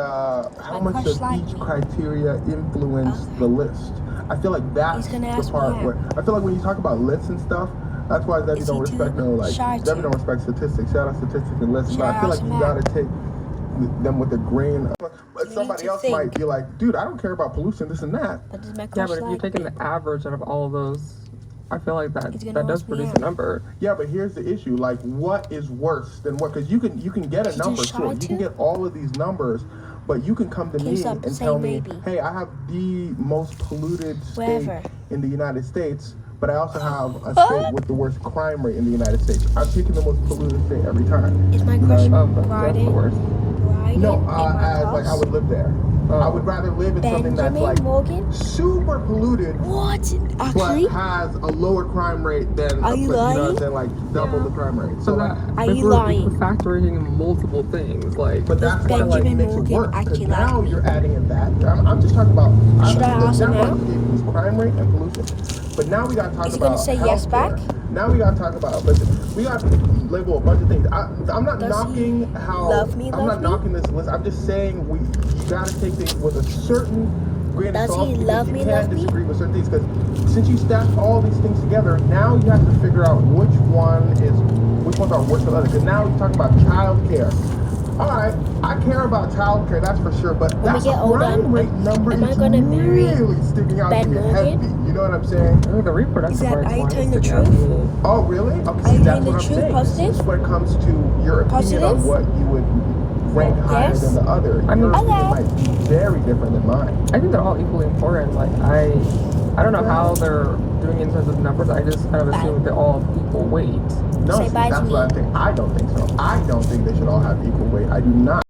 how much does each criteria influence the list? I feel like that's the part where I feel like when you talk about lists and stuff, that's why Debbie don't respect Debbie don't respect statistics. Shout out statistics and lists, but I feel like you gotta take them with a grain of, but somebody else might be like, dude, I don't care about pollution, this and that. Yeah, but if you're taking the average out of all of those, I feel like that does produce a number. Yeah, but here's the issue: like, what is worse than what? Because you can get a number, sure, you can get all of these numbers, but you can come to me and tell me, hey, I have the most polluted state in the United States, but I also have a state with the worst crime rate in the United States. I'm picking the most polluted state every time. Is my crush That's the worst. No, as like I would live there. I would rather live in something that's like super polluted, but has a lower crime rate than Are you lying? Like double the crime rate. So that are you lying? We're factoring in multiple things, like. But that's what like makes it work. Because now like you're adding in that. I'm just talking about. Should I ask him now? Crime rate and pollution. But now we got to talk about. Is he gonna say yes back? Now we got to talk about. Listen, we got to label a bunch of things. I'm not knocking how. I'm not knocking this list. I'm just saying you got to take things with a certain grain of salt. Does he love me? You can't disagree with certain things because since you stack all these things together, now you have to figure out which ones are worse than others. Because now we're talking about childcare. All right, I care about childcare, that's for sure, but that crime rate number is really sticking out to me heavy. You know what I'm saying? The reproductive rate. Are you telling the truth? Oh, really? Okay, are you that's telling what the I'm truth? saying. Positive? This is when it comes to your opinion on what you would rank higher than the other. I mean, your opinion might be very different than mine. I think they're all equally important. Like I don't know how they're doing in terms of numbers. I just kind of assume they're all equal weight. No, that's what I think. I don't think so. I don't think they should all have equal weight. I do not.